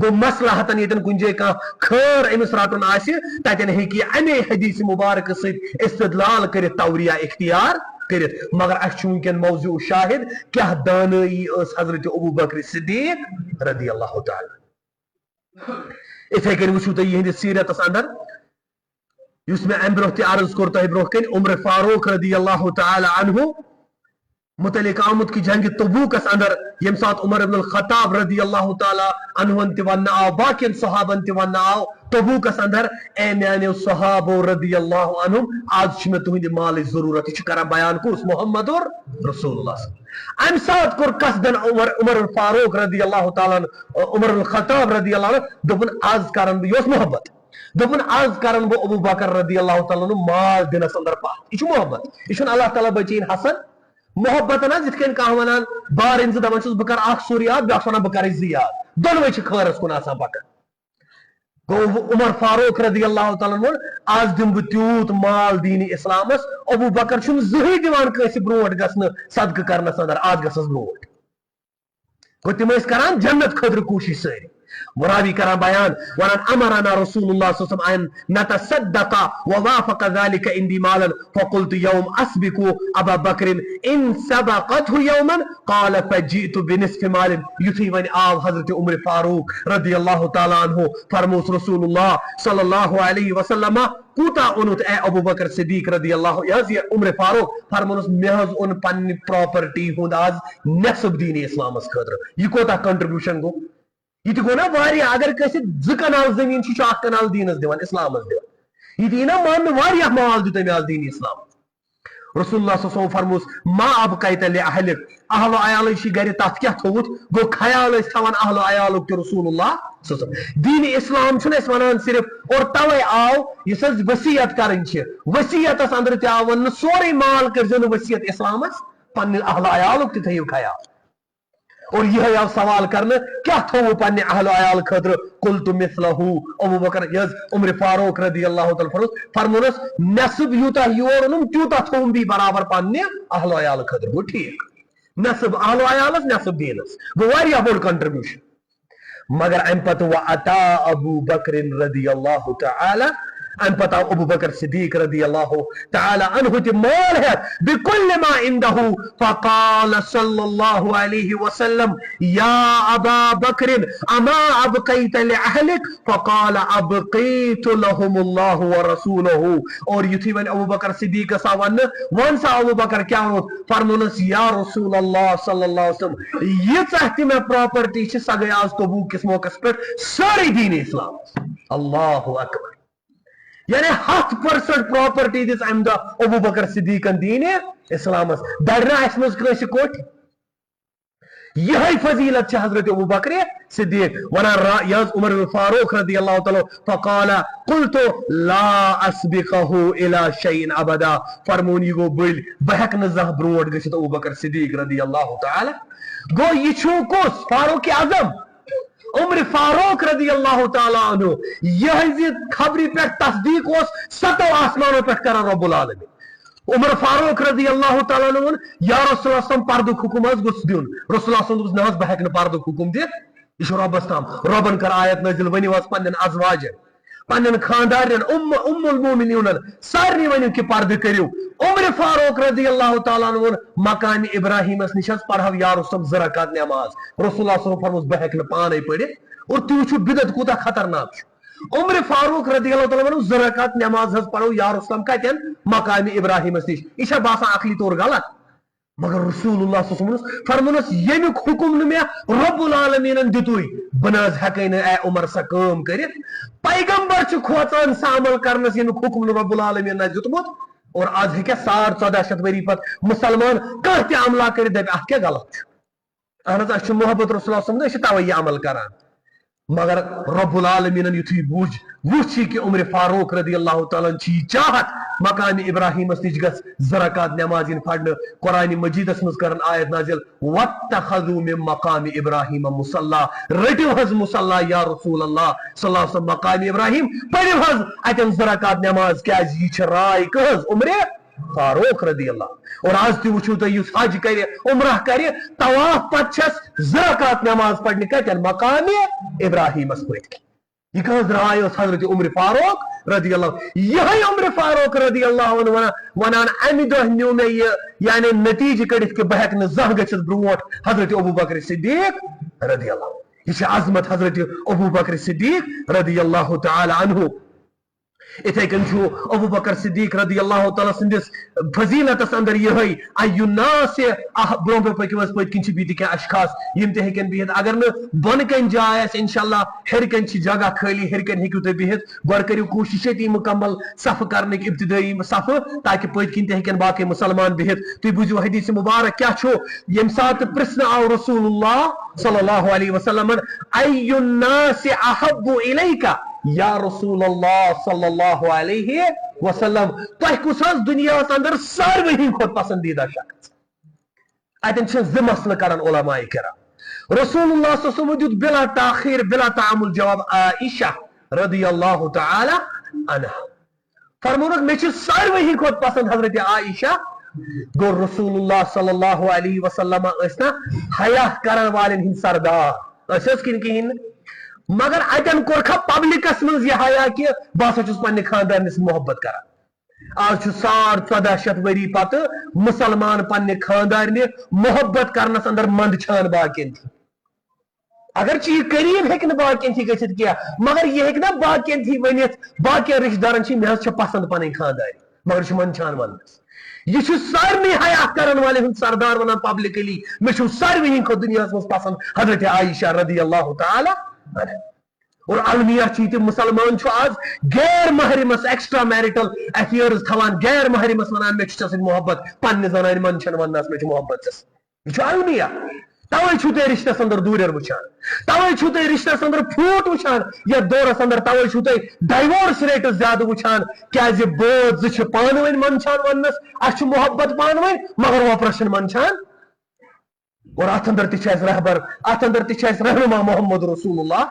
[SPEAKER 1] گو مصلحتن یتن کن جائے کھانا خیر امس رٹن آسہِ تتن ہیٚکہِ امے حدیث مبارک سۭتۍ استدلال کٔرِتھ توریہ اختیار کرت مگر اس ونکن موضوع شاہد کیا دانائی اس حضرت ابوبکر صدیق رضی اللہ تعالی اتھے کن وچھو تو یہ سیرت اندر اس میں ام برہ تہ عرض کور تہ برہ کن عمر فاروق رضی اللہ تعالی عنہ متعلق آمد کی جنگ تبوکس اندر یم سات عمر بن الخطاب رضی اللہ تعالی عنہ تہ ون آو باقین صحابن تہ ون آو تبوکس اندر اے میانو صحابو رضی اللہ عنہم آج میں تہند مال ضرورت یہ کران بیان کورس محمد اور رسول اللہ ام سات کور قصدن عمر فاروق رضی اللہ تعالی عنہ عمر الخطاب رضی اللہ عنہ دپن آز کرن یہ محبت دپن آز کرن بہ ابو بکر رضی اللہ تعالی عنہ مال دنس اندر پاک یہ محبت یہ اللہ تعالی بچین حسن محبت نا جت کن کھانا ونان بار انز دپان چھس بہ کر اخ سور یاد بیاکھ ونان بہ کر زیاد دونوے چھ خیرس کن آسان پکان گو عمر فاروق رضی اللہ تعالیٰ عنہ آز دم بہ تیوت مال دین اسلامس ابو بکر چھن زہی دیوان کٲنٛسہِ برونٛٹھ گژھنہٕ صدقہ کرنس اندر آز گژھس برونٛٹھ گو تم ٲسۍ کران جنت خٲطرٕ کوٗشش سٲری راوی کران بیان ونان امرنا رسول اللہ صلی اللہ علیہ وسلم ان نتصدق ووافق ذلك عندي مالا فقلت يوم اسبق ابا بكر ان سبقته يوما قال فجئت بنصف مال يثي ون آو حضرت عمر فاروق رضی اللہ تعالی عنہ فرموس رسول اللہ صلی اللہ علیہ وسلم کوتا اونت اے ابو بکر صدیق رضی اللہ عنہ عمر فاروق فرموس مہز اون پننی پراپرٹی ہند آز نصف دین اسلامس خاطر یہ کوتا کنٹریبیوشن گو یہ گو نا واریاہ اگر کسی زٕ کنال زمین چھ اکھ کنال دینس دیوان اسلامس دیوان یہ دی نا مان واریاہ مال دیت مے دین اسلام رسول اللہ صلی اللہ علیہ وسلم فرموس ما ابقیت لاہلک اہل و عیال چھ گھر تات کیا تھوت گو خیال اس تھوان اہل و عیالک تہ رسول اللہ صلی اللہ علیہ وسلم دین اسلام چھن اس ونان صرف اور توے آو یس وصیت کرن چھ وصیت اس اندر تہ آو سورے مال کرزن وصیت اسلامس پن اہل و عیالک تہ تھیو خیال اور یہ آو سوال کرنے کیا تھو پنہ اہل و عیال خاطر قلت مثلہ ابو بکر یز عمر فاروق رضی اللہ تعالی فرمونس نصب یوتا یور انم تیوتا تھوم بھی برابر پنہ اہل و عیال خاطر گو ٹھیک نصب اہل و عیالس نصب دینس گو واریاہ بوڑ کنٹریبیوشن مگر ام پتہ وعطا ابو بکر رضی اللہ تعالی ان پتا ابو بکر صدیق رضی اللہ تعالی عنہ تی مال ہے بکل ما عنده فقال صلی اللہ علیہ وسلم یا ابا بکر اما ابقیت لأہلک فقال ابقیت لهم اللہ ورسولہ اور یتھی ون ابو بکر صدیق سا ون سا ابو بکر کیا فرمونس یا رسول اللہ صلی اللہ علیہ وسلم یہ چاہتی میں پراپرٹی چھ سا گئی آز تبوک کس موقع پر ساری دین اسلام اللہ اکبر یعنی 7% پراپرٹی دس ام دہ ابو بکر صدیق دین اسلامس درنا اس مز کٲنٛسہِ کوٹھ یہ فضیلت حضرت ابو بکر صدیق ونان یز عمر فاروق رضی اللہ تعالی فقال قلت لا اسبقه الى شيء ابدا فرمون یہ گو بل بہک نہ زہ برونٹ گژھت ابو بکر صدیق رضی اللہ تعالی گو یہ چھو کس فاروق اعظم عمر فاروق رضی اللہ تعالی عنہ یہ خبری پہ تصدیق اس 7 آسمانوں پہ کران رب العالمین عمر فاروق رضی اللہ تعالی عنہ یا رسول اللہ صلی پردک حکم از گس دیون رسول اللہ صلی اللہ علیہ وسلم بہک نہ پردک حکم دت یہ ربس تام ربن کر آیت نازل ونی واس پنن ازواج پنن خاندارن ام المومنین سارنی ونیو کہ پرد کریو عمر فاروق رضی اللہ تعالی عنہ مقام ابراہیم اس نشاز پڑھو یا رسول ذرا رکعت نماز رسول اللہ صلی اللہ علیہ وسلم فرموس بہک نہ پانے پڑھ اور تو چھو بدعت کوتا خطرناک عمر فاروق رضی اللہ تعالی عنہ ذرا رکعت نماز حض پڑھو یا رسول کتن مقام ابراہیم اس نش یہ باسان عقلی طور غلط مگر رسول اللہ صلی اللہ علیہ وسلم فرمونس یمیک حکم نہ میں رب العالمین دتوی بناز ہکن اے عمر سا کام کرت پیغمبر چھ کھوچان سا عمل کرنس یمیک حکم نہ رب العالمین نہ دتمت اور آج ہکیا 1400 ؤری پت مسلمان کانٛہہ تہِ عملہ کٔرِتھ دپہِ اتھ کیٛاہ غلط چھُ اہن حظ اسہِ چھُ محبت رسول اللہ صلی اللہ علیہ وسلم توے یہ عمل کران مگر رب العالمین یتھُے وچھ کہ عمر فاروق رضی اللہ تعالیٰ چھ چاہت مقام ابراہیمس نش گژھ زٕ رکعت نماز ین پڑھنہٕ قرآن مجیدس مز کرن آیت نازل واتخذوا من مقام ابراہیم مصلی رٹو حظ مصلی یا رسول اللہ صلی اللہ علیہ وسلم مقام ابراہیم پڑھو حظ اتن زٕ رکعت نماز کیاز یہ چھ رائے کہز عمر فاروق رضی اللہ اور آج تہ وچھو تہ یس حج کرے عمرہ کرے طواف پتہ چھس زٕ رکعت نماز پڑھنہِ کتن مقام ابراہیمس پٔتۍ کِنۍ یہ کہاں رائے حضرت عمر فاروق رضی اللہ یہ عمر فاروق رضی اللہ عنہ ونان امہ دہ نیو میں یہ یعنی نتیجہ کڑت کہ بہ ہیکہ زانٛہہ گژھِتھ برونٹھ حضرت ابو بکر صدیق رضی اللہ یہ عظمت حضرت ابو بکر صدیق رضی اللہ تعالی عنہ اتھے کن چھو ابو بکر صدیق رضی اللہ تعالیٰ سندس فضیلتس اندر یہ ایو الناس برون پہ پکو پت کن بیت کی اشخاص یم تہ ہیکن بہت اگر نہ بن کن جائے انشاءاللہ ہر کن جگہ خالی ہر کن ہیکو تہ بہت گوڑ کریو کوشش تی مکمل صف کرنے ابتدائی صف تاکہ پت کن تہ ہیکن باقی مسلمان بہت تھی بوزو حدیث مبارک کیا چھو یم سات پرسن آو رسول اللہ صلی اللہ علیہ وسلم ایو الناس احب الیکا یا رسول اللہ صلی اللہ علیہ وسلم تہ کس دنیا اندر ساروی کھت پسندیدہ شخص اتن زٕ مسئلہ کران علماء کرام رسول اللہ صلی اللہ علیہ وسلم دیت بلا تاخیر بلا تعامل جواب عائشہ رضی اللہ تعالی عنہ فرمونک میں ساروی کھت پسند حضرت عائشہ گو رسول اللہ صلی اللہ علیہ وسلم اسنا حیا کرن والن ہند سردار اس کن کہین مگر اتن کورکھا پبلکس من یہ حیا کہ بہت چھس پنہ خاندانس محبت کران آج 1400 ؤری پتہ مسلمان پنہ خاندان محبت کرنس اندر مند چھان باقین تھی اگرچہ یہ قریب ہیکہ باقین تھی گژھت کیا مگر یہ ہیکہ باقین تھی ونت باقی رشتہ دارن مے پسند پنن خاندان مگر من چھان ونس یہ سارے حیا کرن والے ہند سردار ونان پبلکلی مے ساروی ہند دنیا مز پسند حضرت عائشہ رضی اللہ تعالی اور المیہ چیت مسلمان چھو آج غیر محرمس ایکسٹرا میرٹل افیئرز تھوان غیر محرمس ونان میں ژے سۭتۍ محبت پننہِ زنانہِ من چھن وننس میں محبت ژس یہ چھو المیہ توے چھو تُہۍ رشتس اندر دوٗریر وٕچھان توے چھو تُہۍ رشتس اندر پھوٹ وٕچھان یتھ دورس اندر توے چھو تُہۍ ڈائیورس ریٹس زیادٕ وٕچھان کیازِ بٲژ زٕ چھِ پانہٕ ؤنۍ منٛدچھان وننس اسہِ چھُ محبت پانہٕ ؤنۍ مگر وۄپرس منٛدچھان اور اتھ اندر تہ رہبر اتھ اندر تہ رہنما محمد رسول اللہ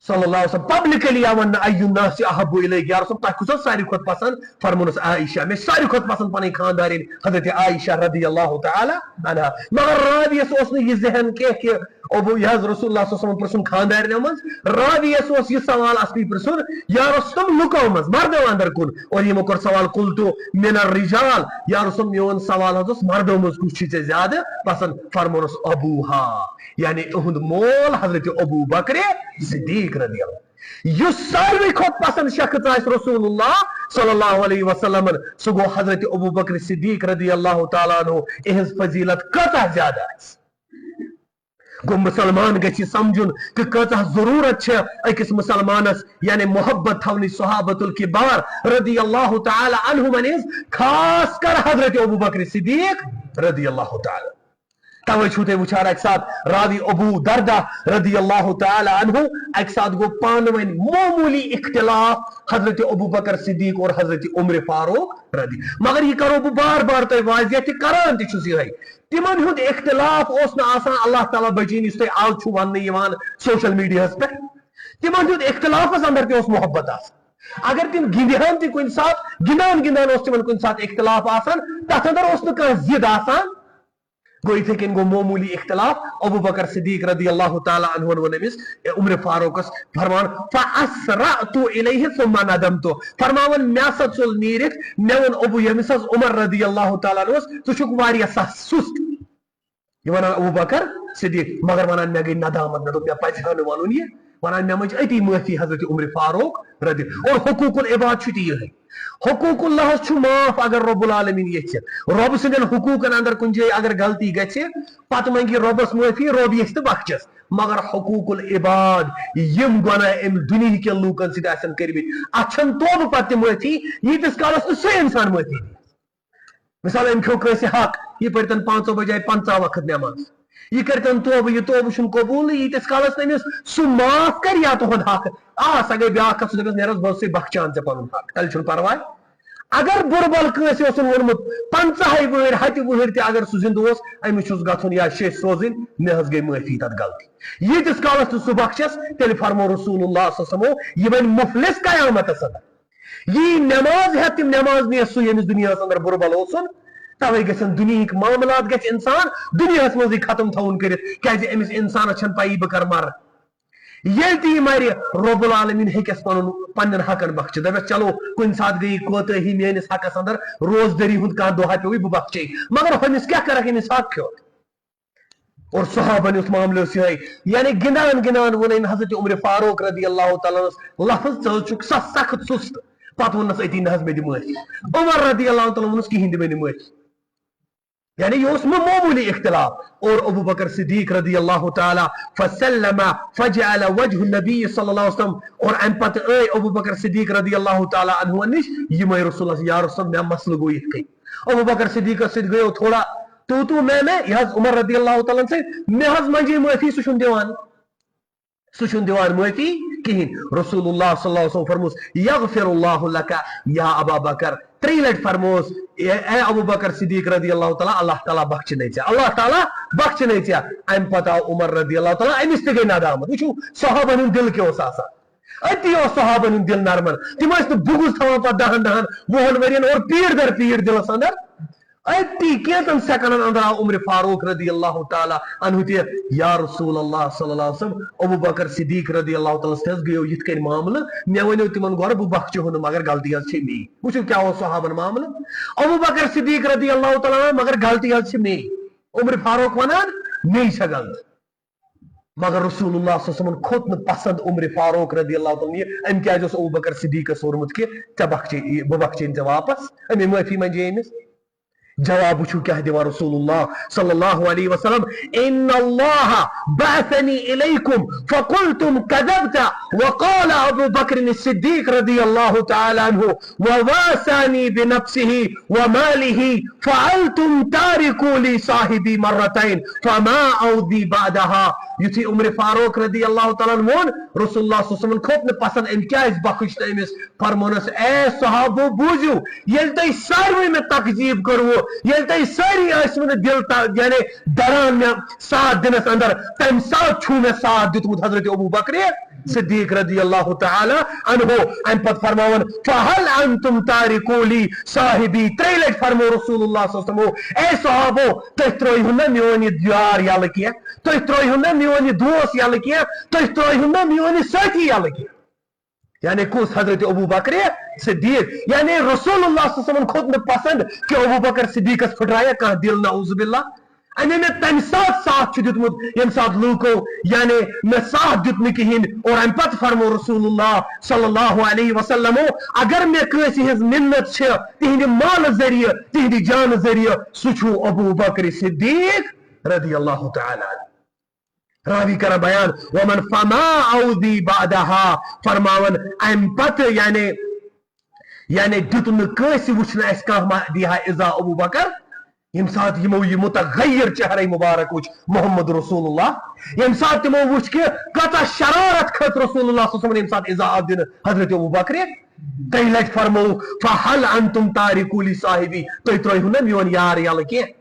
[SPEAKER 1] صلی اللہ علیہ وسلم پبلکلی ون ایو الناس احب الیک یا رسول تہ کس ساروی کھت پسند فرمونس عائشہ میں ساروی کھت پسند پنن خاندارین حضرت عائشہ رضی اللہ تعالی عنہا مگر راویس اوس نہ یہ ذہن کہ ابو یحض رسول اللہ صلی اللہ علیہ وسلم پرسن خاندارین مز راویس اوس یہ سوال اصلی پرسن یا رسول لکو مز مردو اندر کن اور یہ مکر سوال قلتو من الرجال یا رسول میون سوال حضرت مردو مز کچھ چیز زیادہ پسند فرمونس ابوہا یعنی اہند مول حضرت ابو بکر صدیق رضی اللہ یہ ساروی کھت پسند شخص آس رسول اللہ صلی اللہ علیہ وسلم سہ گو حضرت ابو بکر صدیق رضی اللہ تعالیٰ عنہ اہز فضیلت کتا زیادہ آس گو مسلمان گژھِ سمجھن کہ کتا ضرورت اکس مسلمانس یعنی محبت تھونی صحابت الکبار رضی اللہ تعالی عنہم خاص کر حضرت ابو بکر صدیق رضی اللہ تعالی توے چھو تہ وچھان اک ساتھ راوی ابو دردہ رضی اللہ تعالی عنہ اک ساتھ گو پانوین معمولی اختلاف حضرت ابو بکر صدیق اور حضرت عمر فاروق رضی مگر یہ کرو بہ بار بار تہ واضح تہ کران تہ چھس یہ تمن ہند اختلاف اس نہ آسان اللہ تعالیٰ بچین اس تہ آج چھو ون یوان سوشل میڈیاہس پہ تمن ہند اختلافس اندر تہ اس محبت آسان اگر تم گندہان تہ کن سات گندان اس تمن کن سات اختلاف آسان تتھ اندر اس نہ کانٛہہ ضد آسان گو اتھے کن گو معمولی اختلاف ابو بکر صدیق رضی اللہ تعالی عنہ ونمس عمر فاروقس فرمان فاسرعت الیہ ثم ندمت فرماون مے ہسا ژول نیرتھ مے ون ابو یمس عمر رضی اللہ تعالی عنہ ژٕ چھُکھ واریاہ سست یہ ونان ابو بکر صدیق مگر ونان مے گئی ندامت مے دوٚپ مے پزِ ہا نہٕ ونُن یہ ونان مے مجھ اتی معافی حضرت عمر فاروق رضی اور حقوق العباد چھُ یہ حقوق اللہ چھُ معاف اگر رب العالمین یژھِ رب سندین حقوقن اندر کُنہِ جایہِ اگر غلطی گژھِ پتہٕ منگہِ رۄبس معافی رب یژھِ تہٕ بخشس مگر حقوق العباد یم گۄناہ ام دنیا کٮ۪ن لوٗکن سۭتۍ آسن کٔرمٕتۍ اتھ چھنہٕ توبہٕ پتہٕ تہِ معافی ییٖتِس کالس نہٕ سُہ انسان معافی دی مثال أمۍ کھیو کٲنٛسہِ حق یہِ پٔرۍتن 5 بجاے 50 وقت نٮ۪ماز یہ کرتن توبہ یہ توبہ چھُنہٕ قبوٗل ییٖتِس کالس نہٕ أمِس سُہ معاف کر یا تُہُنٛد حق سۄ گٔے بیٛاکھ کتھ سُہ دپٮ۪س نیرس بہٕ اوسُے بخشان ژےٚ پنُن حق تیٚلہِ چھُنہٕ پرواے اگر بُرٕ بل کٲنٛسہِ اوسُن ووٚنمُت 50 وٕہٕرۍ 100 وٕہٕرۍ تہِ اگر سُہ زِندٕ اوس أمِس چھُس گژھُن یا شیٚش سوزٕنۍ مےٚ حظ گٔے معٲفی تتھ غلطی ییٖتِس کالس نہٕ سُہ بخشس تیٚلہِ فرمو رسول اللہ صلی اللہ علیہ وسلم یہِ بنہِ مُفلِس قیامتس اندر یی نٮ۪ماز ہٮ۪تھ تِم نٮ۪ماز نِیَس سُہ ییٚمِس دُنیاہس اندر بُرٕ بل اوسُن توے گژھن دنیاہٕکۍ معاملات گژھِ انسان دنیاہس منٛزٕے ختم تھاوُن کٔرِتھ کیازِ أمِس انسانس چھنہٕ پایی بہٕ کرٕ مرٕ ییٚلہِ تہِ یہِ مرِ رۄب العالمیٖن ہیٚکٮ۪س پننٮ۪ن حقن بخشِتھ دپٮ۪س چلو کُنہِ ساتہٕ گٔیی کوتٲہی میٲنِس حقس اندر روزدٲری ہُنٛد کانٛہہ دۄہا پیوٚوُے بہٕ بخشے مگر ہُمِس کیٛاہ کرکھ أمِس حق کھیوٚت اور صحابن یُس معاملہٕ اوس یِہوٚے یعنی گِنٛدان گِنٛدان ووٚن أمۍ حضرت عمر فاروق رضی اللہ تعالیٰ عنس لفظ ژٕ حظ چھُکھ سخت سُست پتہٕ ووٚننس أتی نہ حظ مےٚ دِ معٲفی عمر رضی اللہ تعالیٰ ووٚنُس کِہیٖنۍ دِ مےٚ دِ معٲفی یعنی یہ اس میں معمولی اختلاف اور ابو بکر صدیق رضی اللہ تعالی فسلم فجعل وجه النبی صلی اللہ علیہ وسلم اور ام پتہ اے ابو بکر صدیق رضی اللہ تعالی عنہ نش یہ رسول اللہ یا رسول میں مسئلہ گو یت کئی ابو بکر صدیق سید گیو تھوڑا تو میں یہ عمر رضی اللہ تعالی سے میں حض منجی معافی سہ چھُنہٕ دِوان معافی کہین رسول اللہ صلی اللہ علیہ وسلم فرموس یغفر اللہ لک یا ابا بکر 3 لٹ فرموس اے ابو بکر صدیق رضی اللہ تعالیٰ اللہ تعالیٰ بخشنے ژےٚ اللہ تعالیٰ بخشنے ژےٚ امہِ پتہٕ آو عمر رضی اللہ تعالیٰ أمِس تہِ گٔے ندامت وٕچھو صحابن ہُنٛد دل کیٛاہ اوس آسان أتی اوس صحابن ہُنٛد دل نرمن تِم ٲسۍ نہٕ بُغض تھاوان پتہٕ 10 وُہن ؤرین اور پیٖڑ در پیٖڑ دلس اندر أتی کینٛژن سیکنڈن اندر آو عمر فاروق رضی اللہ تعالیٰ عنہ تہِ یا رسول اللہ صلی اللہ علیہ وسلم ابو بکر صدیق رضی اللہ تعالیٰ تہِ حظ گٔیو یِتھ کٔنۍ معاملہٕ مےٚ ؤنِو تِمن گۄڈٕ بہٕ بخشہو نہٕ مگر غلطی حظ چھِ میٛٲنۍ وٕچھِو کیٛاہ اوس صحابن معاملہٕ ابو بکر صدیق رضی اللہ تعالیٰ مگر غلطی حظ چھِ میٛٲنۍ عمر فاروق ونان میٚے چھےٚ غلطی مگر رسول اللہ صلی اللہ علیہ وسلم کھوٚت نہٕ پسند عمر فاروق رضی اللہ تعالیٰ یہِ أمۍ کیٛازِ اوس ابو بکر صدیقس ووٚنمُت کہِ ژےٚ بخشے بہٕ بخشے ژےٚ واپس أمۍ معٲفی منجے أمِس جواب وچھو کیا دِوان رسول اللہ صلی اللہ علیہ وسلم ان اللہ بعثنی الیکم فقلتم کذبت وقال ابو بکر الصدیق رضی اللہ تعالی عنہ وواسانی بنفسه وماله فعلتم تارکوا لی صاحبی مرتين فما اودی بعدها یُتھُے عمر فاروق رضی اللہ تعالیٰ عنہ ووٚن رسول اللہ صلی اللہ علیہ وسلم کھوٚت نہٕ پسند أمۍ کیٛازِ بخش تہٕ أمِس فرمونس اے صحابو بوٗزِو ییٚلہِ تۄہہِ ساروٕے مےٚ تقزیٖب کٔروٕ ییٚلہِ تۄہہِ سٲری ٲسوٕ نہٕ دل یعنی دران مےٚ ساتھ دِنس اندر تمہِ ساتہٕ چھُو مےٚ ساتھ دیُتمُت حضرت ابو بکر صدیق رضی اللہ تعالی عنہ امہِ پتہٕ فرماون فہل انتم تارکوا لی صاحبی 3 لٹہِ فرمو رسول اللہ صلی اللہ علیہ وسلم اے صحابو تُہۍ ترٛٲیہُن نہ میون یہِ یار یلہٕ کینٛہہ تُہۍ ترٛٲیہُن نہ میون یہِ دوس یلہٕ کینٛہہ تُہۍ ترٛٲیہُن نہ میون یہِ سٲتھی یلہٕ کینٛہہ یعنی کُس حضرت ابو بکر صدیق یعنی رسول اللہ صلی اللہ علیہ وسلم کھوٚت نہٕ پسند کہ ابو بکر صدیقس پھٹرایا کانٛہہ دل نعوذ باللہ أمۍ مےٚ تمہِ ساتہٕ ساتھ چھُ دیُتمُت ییٚمہِ ساتہٕ لوٗکو یعنی مےٚ ساتھ دیُت نہٕ کِہیٖنۍ اور امہِ پتہٕ فرمو رسول اللہ صلی اللہ علیہ وسلم اگر مےٚ کٲنٛسہِ ہٕنٛز مِنت چھِ تِہنٛدِ مالہٕ ذٔریعہٕ تِہنٛدِ جانہٕ ذٔریعہٕ سُہ چھُ ابو بکر صدیق رضی اللہ تعالیٰ عنہ راوی کران بیان ومن فما اودی بعدها فرماون امہِ پتہٕ یعنی دیُت نہٕ کٲنٛسہِ وٕچھنہٕ اَسہِ کانٛہہ دیہا اِزا ابو بکر ییٚمہِ ساتہٕ یِمو یہِ متغیر چہرے مبارک وٕچھ محمد رسول اللہ ییٚمہِ ساتہٕ تِمو وٕچھ کہِ کۭژاہ شرارت کھٔژ رسول اللہ صلی اللہ علیہ وسلم ییٚمہِ ساتہٕ اِزا آو دِنہٕ حضرت ابو بکر 3 لٹہِ فرمو فہل انتم تارکوا لی صاحبی تُہۍ ترٛٲیہُن نہ میون یار یلہٕ کینٛہہ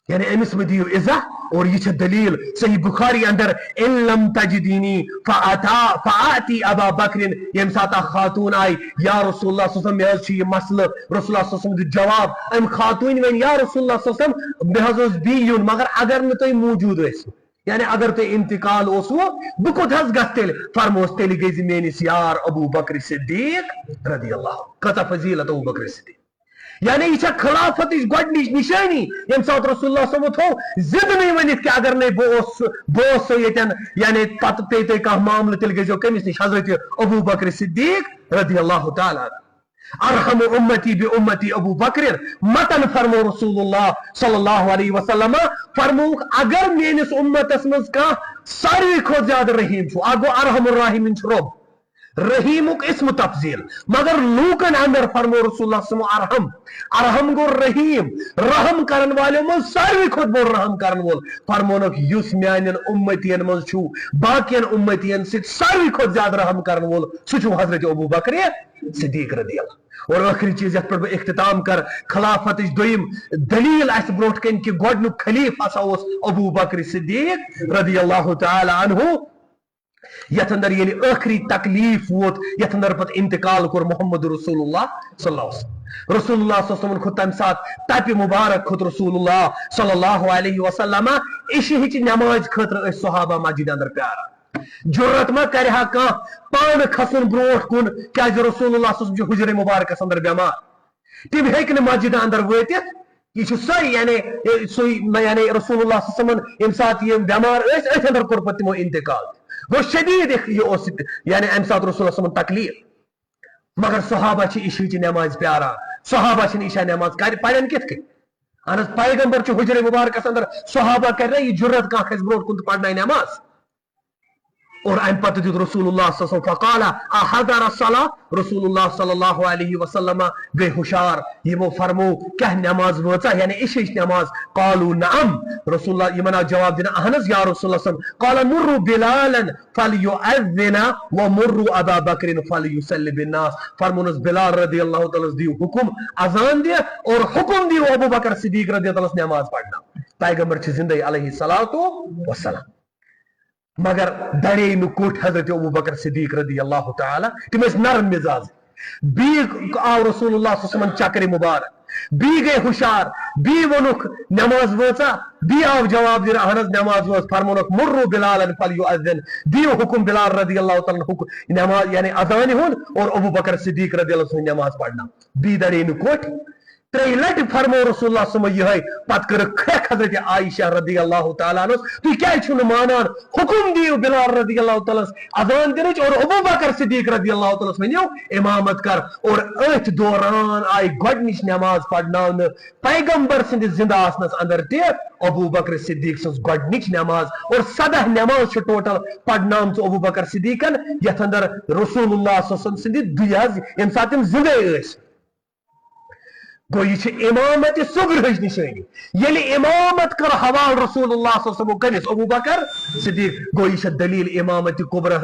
[SPEAKER 1] یعنی أمِس مہٕ دِیِو عزا اور یہ دلیل صحیح بخاری اندر ان لم تجدینی فآتی ابا بکر یم ساتھ خاتون آئی یا رسول اللہ صلی اللہ علیہ وسلم مے حظ یہ مسئلہ رسول اللہ صلی اللہ علیہ وسلم دیت جواب ام خاتون ون یا رسول اللہ صلی اللہ علیہ وسلم مے حظ اوس بی یُن مگر اگر نہ تُہۍ موجود ٲسِو یعنی اگر تُہۍ انتقال اوسوٕ بہٕ کوٚت حظ گژھٕ تیٚلہِ فرموس تیٚلہِ گٔے زِ میٲنِس یار ابو بکر صدیق رضی اللہ کۭژاہ فضیلت ابو بکر صدیق یعنی یہ خلافت گۄڈنِچ نشانی یم سات رسول اللہ صلی اللہ علیہ وسلم تھو زد نہیں ونت کہ اگر نہیں بوس یتن یعنی پتہ پے کانٛہہ معاملہ تیل گژھو کمس نش حضرت ابو بکر صدیق رضی اللہ تعالی ارحم امتی بی امتی ابو بکر متن فرمو رسول اللہ صلی اللہ علیہ وسلم فرموک اگر میانس امتس مز کانٛہہ ساروی کھوتہ زیادہ رحیم چھو اگو ارحم الراحمین چھ رب رحیمک اسم تفضیل مگر لوکن اندر فرمو رسول اللہ صلی اللہ علیہ وسلم ارحم گو رحیم رحم کرن والے مز ساروی کھوت بوڑ رحم کرن وول فرمونک یس میانن امتین مز چھو باقین امتین سے ساروی کھوت زیادہ رحم کرن وول سو چھو حضرت ابو بکر صدیق رضی اللہ اور آخری چیز یت پر اختتام کر خلافت دویم دلیل اس بروٹ کن کہ گوڈنک خلیف ہسا اوس ابو بکر صدیق رضی اللہ تعالی عنہ یت اندر یلی آخری تکلیف ووت یت اندر پت انتقال کور محمد رسول اللہ صلی اللہ علیہ وسلم رسول اللہ صلی اللہ علیہ وسلم خود تم ساتھ تپ مبارک خود رسول اللہ صلی اللہ علیہ وسلم عشاء نماز خاطر اس صحابہ مسجد اندر پیارا جرت ما کرہا کان پان کھسن بروٹ کن کیا رسول اللہ صلی اللہ علیہ وسلم حجر مبارکس اندر بیمار تم ہیکن مسجد اندر واتت یہ سوی یعنی یعنی رسول اللہ صلی اللہ علیہ وسلم یم سات یہ بیمار اس اندر کور پت تمو انتقال وہ شدید یعنی ام سات رسول اللہ صلی اللہ علیہ وسلم تکلیف مگر صحابہ چھ عشاء نماز پیارا صحابہ چھ عشاء نماز کر پڑھن کت کن اہن پیغمبر چھ حجر مبارکس اندر صحابہ کر رہے یہ جرت کان کھس بروٹ کن پڑھنا نماز اور ام پتہ دیت رسول اللہ صلی اللہ علیہ وسلم فقال احضر الصلاة رسول اللہ صلی اللہ علیہ وسلم گئی ہوشار یہ فرمو کیا نماز وچا یعنی عشاء نماز قالوا نعم رسول اللہ یہ منا جواب دینا اہنز یا رسول اللہ صلی اللہ علیہ وسلم قال مروا بلالا فليؤذن ومروا ابا بکر فليصلي بالناس فرمونس بلال رضی اللہ تعالی دیو حکم اذان دے اور حکم دیو ابو بکر صدیق رضی اللہ تعالی نماز پڑھنا پیغمبر چھ زندہ علیہ الصلوۃ والسلام مگر دڑے نکوٹ حضرت ابو بکر صدیق رضی اللہ تعالی تم اس نرم مزاج بی آو رسول اللہ صلی اللہ علیہ وسلم چکر مبارک بی گئے ہوشار بی ونک نماز وچا بی آو جواب دیر اہنز نماز وچ فرمونک مرو بلالا فلیؤذن دیو حکم بلال رضی اللہ تعالی حکم نماز یعنی اذان ہون اور ابو بکر صدیق رضی اللہ عنہ نماز پڑھنا بی دڑے نکوٹ تری لٹ فرمو رسول اللہ صلی اللہ علیہ وسلم پت کر کھیک حضرت عائشہ رضی اللہ تعالیٰ عنہ تو کیا چھو مانان حکم دیو بلال رضی اللہ تعالیٰ اذان دنچ اور ابو بکر صدیق رضی اللہ تعالیٰ ونیو امامت کر اور ات دوران آئی گوڈنچ نماز پڑھنا پیغمبر سند زندہ آسنس اندر تے ابو بکر صدیق سنس گوڈنچ نماز اور 17 نماز ٹوٹل پڑھنا ابو بکر صدیقن یت اندر رسول اللہ صلی اللہ علیہ وسلم سند دیاز یم سات زندہ اس گو یہ امامت صبر نشانی یل امامت کر حوال رسول اللہ صلی اللہ علیہ وسلم کمس ابو بکر صدیق گو یہ دلیل امامت کبرہ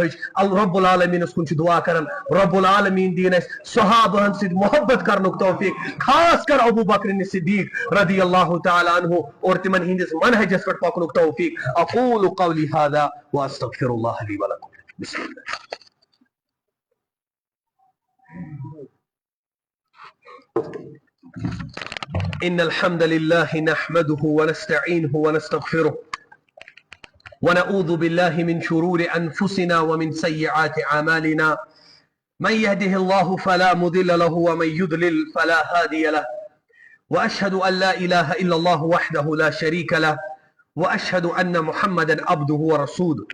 [SPEAKER 1] رب العالمین کن دعا کرن رب العالمین دین اس صحابہ سے محبت کرنک توفیق خاص کر ابو بکر صدیق رضی اللہ تعالی عنہ اور تمن ہندس منہجس پر پکنک توفیق اقول قولی هذا واستغفر اللہ لی ولکم بسم اللہ إن الحمد لله نحمده ونستعينه ونستغفره ونعوذ بالله من شرور أنفسنا ومن سيئات أعمالنا من يهده الله فلا مضل له ومن يضلل فلا هادي له وأشهد أن لا إله إلا الله وحده لا شريك له وأشهد أن محمدا عبده ورسوله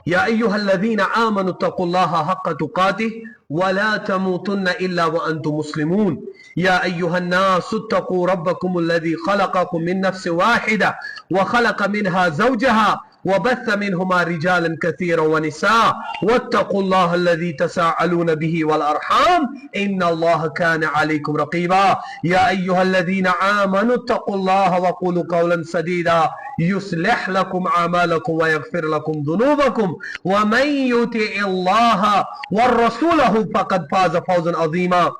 [SPEAKER 1] يا أيها الذين آمنوا اتقوا الله حق تقاته ولا تموتن إلا وأنتم مسلمون يا أيها الناس اتقوا ربكم الذي خلقكم من نفس واحدة وخلق منها زوجها وبث منهما رجالا كثيرا ونساء واتقوا الله الذي تساءلون به والأرحام إن الله كان عليكم رقيبا يا أيها الذين آمنوا اتقوا الله وقولوا قولا سديدا يصلح لكم أعمالكم ويغفر لكم ذنوبكم ومن يطع الله ورسوله فقد فاز فوزا عظيما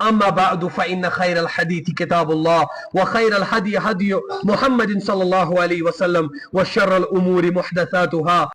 [SPEAKER 1] أما بعد فإن خير الحديث كتاب الله وخير الهدي هدي محمد صلى الله عليه وسلم وشر الأمور محدثاتها